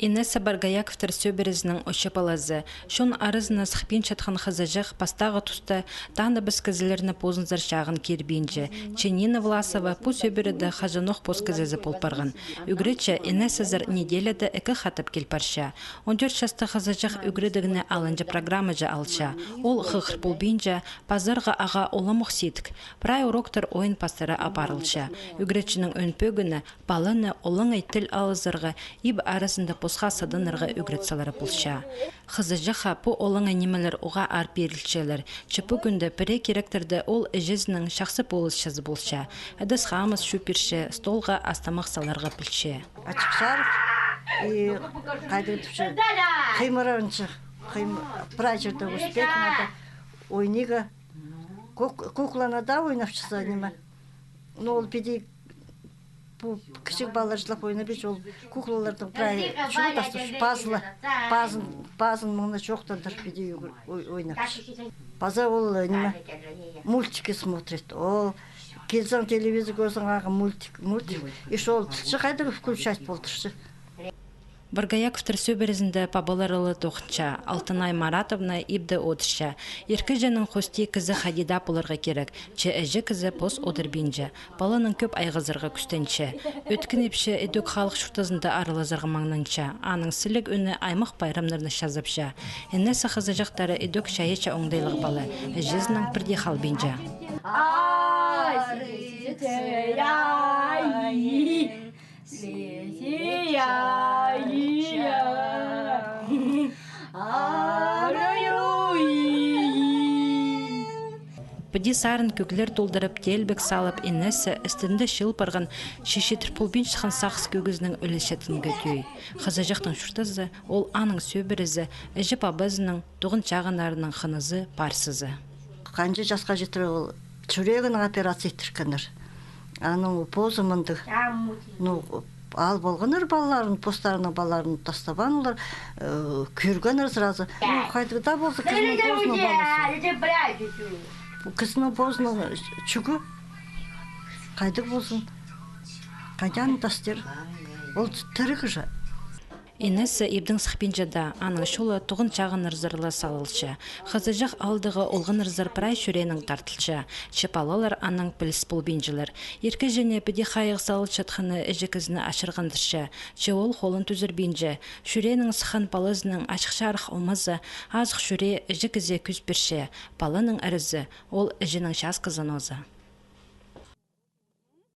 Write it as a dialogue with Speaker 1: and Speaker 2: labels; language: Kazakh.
Speaker 1: Инесса Баргаяковтар сөберізінің ошепалазы. Шон арызына сықпен чатқан қызыжық пастағы тұсты таңды біз кізілеріні позынзар шағын кербейінже. Ченина Власова пу сөберіді қажанық поз кізізі полпарған. Үгіречі Инессазар неделяда әкі қатып келпарша. 14 жасты қызыжық үгірідігіне алынжы программы жа алша. Ол қықыр болбейінже пазарға аға олы мұқсетік. Прай уроктар ойын пастары апарылша. Үгіретшінің өнпөгіні балыны олың әйттіл алызырғы иб арасында посха садынырға үгретсалары болша. Қызы жақа по олыңа немелер оға ар берілчелер. Чыпы күнді пірі керектерді ол әжізінің шақсы болысшазы болша. Әдіс қамыз шөперші, столға астамақ саларға білше.
Speaker 2: Ачықшаров и қайдытыпшы қаймыраншы, прачырды успетнады, ойниға кукланада ойнапшыса неме. Но ол педи кішік балалар жылап ойнап еш, ол куклалардың пазлы, пазын мұны жоқтандыр педи ойнапшы. Паза ол неме мультики смотрит. Ол келсең телевизор көрсең ағы мультик. И шол тілші қайды включать болдыршы.
Speaker 1: Баргаяковтар сөберізінде пабаларылы тоқынша, Алтынай Маратовна ибді отыша. Еркі жәнің қости кізі Хадида болырға керек, че әжі кізі пос одырбейінже. Баланың көп айғызырға күстенше. Өткін епші әдөк халық шұртазында арылазырға маңнанша. Аның сілік үні аймақ байрамларны шазапша. Инесса қызы жақтары әдөк шайеча оңдайлық балы. Әжізінің бірде қалбейінже. Пыди сарын көклер толдырып, телбек салып, Инесса істінде шыл парған шешетір пулбин шыққан сақс көгізінің өлішетін көтөй. Қызы жақтың шұртызы, ол аның сөбірізі, әжіп абызының, тұғын чағынарының қынызы, парсызы.
Speaker 2: Қанжы жасқа жетірі ол жүрегінің операция еттіркенір. Аның позымынды, ал болғаныр балаларын, постарының балаларын тастабан олар көргенір сразу. Қайдығыда болса кізінің позының баласы. Кізінің позының чүгі қайдық болсын, қайдан тастер, ол түрігі жа.
Speaker 1: Инесса ибдің сықпенжада аның шолы тұғын чағын ырзырлы салылшы. Қызы жақ алдығы олғын ырзыр прай шүренің тартылшы. Чепалалар аның піліс болбенжілер. Еркі және біде қайық салыл чатқыны әжі кізіні ашырғандыршы. Че ол қолын түзірбенжі. Шүренің сықын палызының ашықшарық олмазы, азық шүре әжі кізе күз бірші. Палының әрізі, ол әжінің шас қызын озы.